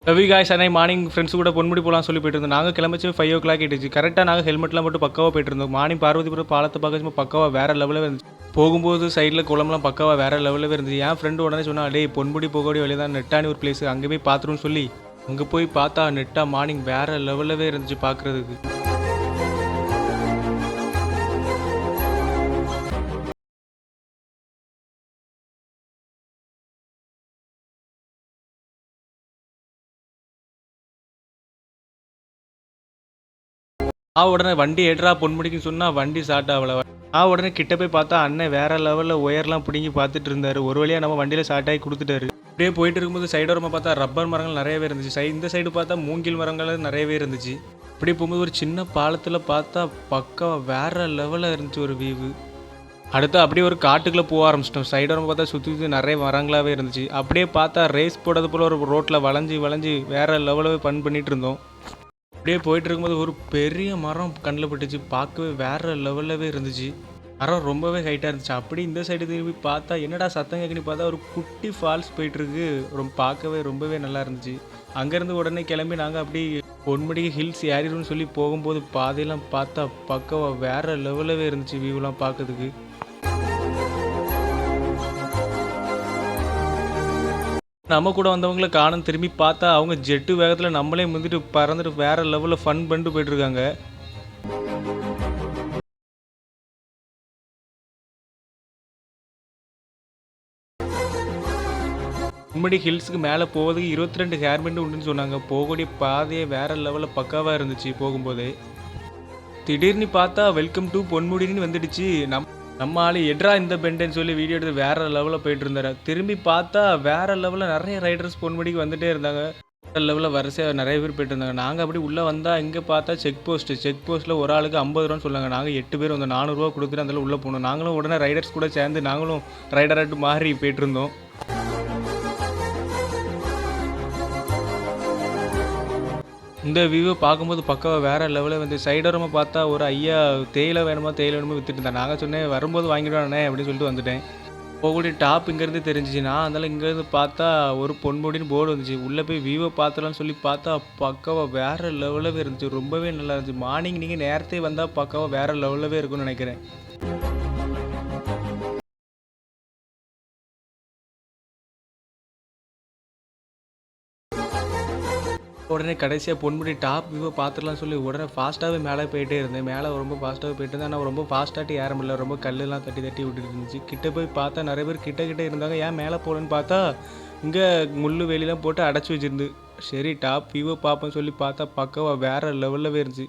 Ravi guys அன்னை morning friends கூட பொன்முடி போகலாம் சொல்லி போயிட்டு இருந்தோம். நாங்கள் கிளம்பிச்சு 5 o'clock ஆகிடுச்சு. கரெக்டாக நாங்கள் ஹெல்மெட்லாம் மட்டும் பக்காவாக போயிட்டு இருந்தோம். மார்னிங் பார்வதிபுரம் பாலத்தை பார்க்க பக்காவாக வேறு லெவலில் இருந்துச்சு. போகும்போது சைடில் குளம்லாம் பக்காவாக வேறு லெவலில் இருந்துச்சு. என் ஃப்ரெண்டு உடனே சொன்னா, டேய் பொன்முடி போகக்கூடிய வழி தான் நெட்டானி ஒரு பிளேஸ், அங்கே போய் பார்த்துருன்னு சொல்லி அங்கே போய் பார்த்தா நெட்டா மார்னிங் வேறு லெவலில் இருந்துச்சு பார்க்குறதுக்கு. உடனே வண்டி எடுறா பொன்முடிக்குன்னு சொன்னால் வண்டி ஸ்டார்ட் ஆகலை. உடனே கிட்ட போய் பார்த்தா அண்ணன் வேற லெவலில் ஒயர்லாம் பிடிங்கி பார்த்துட்டு இருந்தார். ஒரு வழியாக நம்ம வண்டியில் ஸ்டார்ட் ஆகி கொடுத்துட்டாரு. அப்படியே போயிட்டு இருக்கும்போது சைடோரமாக பார்த்தா ரப்பர் மரங்கள் நிறையவே இருந்துச்சு. இந்த சைடு பார்த்தா மூங்கில் மரங்கள் நிறையவே இருந்துச்சு. அப்படியே போகும்போது ஒரு சின்ன பாலத்தில் பார்த்தா பக்கம் வேற லெவலில் இருந்துச்சு ஒரு வியூவு. அடுத்து அப்படியே ஒரு காட்டுக்குள்ளே போக ஆரம்பிச்சிட்டோம். சைடோரமாக பார்த்தா சுற்றி நிறைய மரங்களாகவே இருந்துச்சு. அப்படியே பார்த்தா ரேஸ் போடுறது போல் ஒரு ரோட்டில் வளைஞ்சி வேற லெவலில் பண்ணிட்டு இருந்தோம். அப்படியே போயிட்டு இருக்கும்போது ஒரு பெரிய மரம் கண்ணில் பட்டுச்சு. பார்க்கவே வேற லெவல்லவே இருந்துச்சு. மரம் ரொம்பவே ஹைட்டாக இருந்துச்சு. அப்படி இந்த சைடு திரும்பி பார்த்தா என்னடா சத்தம் கேட்குன்னு பார்த்தா ஒரு குட்டி ஃபால்ஸ் போயிட்டுருக்கு. பார்க்கவே ரொம்பவே நல்லா இருந்துச்சு. அங்கேருந்து உடனே கிளம்பி நாங்கள் அப்படி பொன்முடிக்கு ஹில்ஸ் ஏறிடும்னு சொல்லி போகும்போது பாதையெல்லாம் பார்த்தா பக்கவாக வேற லெவலவே இருந்துச்சு வியூலாம் பார்க்கறதுக்கு. நம்ம கூட வந்தவங்கள காணும் திரும்பி பார்த்தா அவங்க ஜெட்டு வேகத்தில் நம்மளே முந்திட்டு பறந்துட்டு வேற லெவலில் ஃபன் பண்ணிட்டு போயிட்டு இருக்காங்க. பொன்முடி ஹில்ஸுக்கு மேலே போவதுக்கு 22 ஹேர் பெண்டு உண்டுன்னு சொன்னாங்க. போகக்கூடிய பாதையே வேற லெவலில் பக்காவாக இருந்துச்சு. போகும்போதே திடீர்னு பார்த்தா வெல்கம் டு பொன்முடின்னு வந்துடுச்சு. நம்ம ஆள் எட்ரா இந்த பெண்டுன்னு சொல்லி வீடியோ எடுத்து வேற லெவலில் போயிட்டு இருந்தாரு. திரும்பி பார்த்தா வேற லெவலில் நிறைய ரைடர்ஸ் பொன்முடிக்கு வந்துட்டே இருந்தாங்க. வேற லெவலில் வரிசையாக நிறைய பேர் போயிட்டு இருந்தாங்க. நாங்கள் அப்படி உள்ளே வந்தால் இங்கே பார்த்தா செக் போஸ்ட்டில் ஒரு ஆளுக்கு 50 ரூபான்னு சொன்னாங்க. நாங்கள் 8 பேர் வந்து 400 ரூபா கொடுத்துட்டு அதில் உள்ளே போனோம். நாங்களும் உடனே ரைடர்ஸ் கூட சேர்ந்து நாங்களும் ரைடராட்டு மாறி போயிட்டு இருந்தோம். இந்த வியூவை பார்க்கும்போது பக்காவாக வேறு லெவலில் வந்து சைடோரமாக பார்த்தா ஒரு ஐயா தேயிலை வேணுமா விற்றுட்டு இருந்தேன். நாங்கள் சொன்னேன் வரும்போது வாங்கிடுவானே அப்படின்னு சொல்லிட்டு வந்துட்டேன். போகக்கூடிய டாப் இங்கேருந்து தெரிஞ்சிச்சு. நான் அதனால் இங்கேருந்து பார்த்தா ஒரு பொன்முடின்னு போர்டு வந்துச்சு. உள்ளே போய் வியூவை பார்த்தலான்னு சொல்லி பார்த்தா பக்காவாக வேறு லெவலில் இருந்துச்சு. ரொம்பவே நல்லா இருந்துச்சு. மார்னிங் நீங்கள் நேரத்தே வந்தால் பக்காவாக வேறு லெவலில் இருக்குன்னு நினைக்கிறேன். உடனே கடைசியாக பொன்முடி டாப் வியூவை பார்த்துடலாம் சொல்லி உடனே ஃபாஸ்ட்டாகவே மேலே போயிட்டே இருந்தேன். மேலே ரொம்ப ஃபாஸ்ட்டாகவே போயிட்டு இருந்தேன். ஆனால் ரொம்ப ஃபாஸ்ட்டாக ஏற முடியல. ரொம்ப கல்லெல்லாம் தட்டி விட்டுட்டு இருந்துச்சு. கிட்டே போய் பார்த்தா நிறைய பேர் கிட்ட இருந்தாங்க. ஏன் மேலே போகலன்னு பார்த்தா இங்கே முள்ளு வேலிலாம் போட்டு அடைச்சி வச்சுருந்து. சரி டாப் வியூவை பார்ப்போன்னு சொல்லி பார்த்தா பக்கவாக வேறு லெவலில் இருந்துச்சு.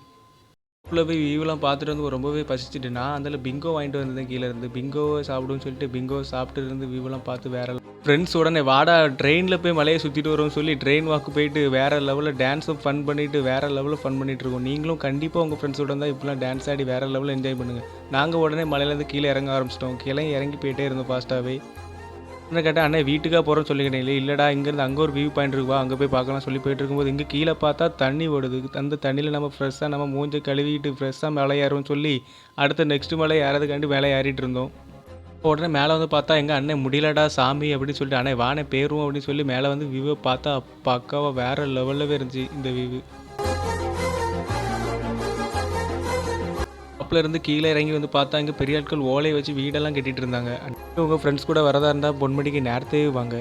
உள்ளே போய் வியூலாம் பார்த்துட்டு வந்து ரொம்பவே பசிச்சுட்டு நான் அதில் பிங்கோ வாங்கிட்டு வந்தேன். கீழே இருந்து பிங்கோவை சாப்பிடுன்னு சொல்லிட்டு பிங்கோ சாப்பிட்டு இருந்து வியூலாம் பார்த்து வேற ஃப்ரெண்ட்ஸ் உடனே வாடா ட்ரெயினில் போய் மலையை சுற்றிட்டு வரோம்னு சொல்லி ட்ரெயின் வாக்கு போயிட்டு வேறு லெவலில் டான்ஸும் ஃபன் பண்ணிவிட்டு வேறு லெவலில் ஃபன் பண்ணிகிட்டு இருக்கோம். நீங்களும் கண்டிப்பாக உங்கள் ஃப்ரெண்ட்ஸோட இருந்தால் இப்போலாம் டான்ஸ் ஆடி வேறு லெவலில் என்ஜாய் பண்ணுங்கள். நாங்கள் உடனே மலையிலேருந்து கீழே இறங்க ஆரம்பிச்சிட்டோம். கீழே இறங்கி போயிட்டே இருந்தோம் ஃபாஸ்ட்டாகவே. என்ன கேட்டால் அண்ணே வீட்டுக்காக போகிறோன்னு சொல்லிக்கிட்டேன். இல்லைடா இங்கேருந்து அங்கே ஒரு வியூ பாயிண்ட் இருக்குவா அங்கே போய் பார்க்கலாம் சொல்லி போயிட்டு இருக்கும்போது இங்கே கீழே பார்த்தா தண்ணி ஓடுது. அந்த தண்ணியில் நம்ம ஃப்ரெஷ்ஷாக நம்ம மூஞ்சை கழுவிட்டு ஃப்ரெஷ்ஷாக மேலே ஏறுவோம்னு சொல்லி அடுத்த நெக்ஸ்ட் மலை ஏறதுக்காண்டி மேலே ஏறிட்டு இருந்தோம். உடனே மேலே வந்து பார்த்தா எங்கள் அண்ணன் முடியலடா சாமி அப்படின்னு சொல்லிட்டு அண்ணே வானே பேருவோம் அப்படின்னு சொல்லி மேலே வந்து வியூவை பார்த்தா பக்காவாக வேறு லெவலில் இருந்துச்சு இந்த வியூவு. இருந்து கீழே இறங்கி வந்து பார்த்தா இங்கே பெரிய ஆட்கள் ஓலையை வச்சு வீடெல்லாம் கட்டிட்டு இருந்தாங்க. உங்கள் ஃப்ரெண்ட்ஸ் கூட வரதா இருந்தால் பொன்முடிக்கு நேரத்தே வாங்க.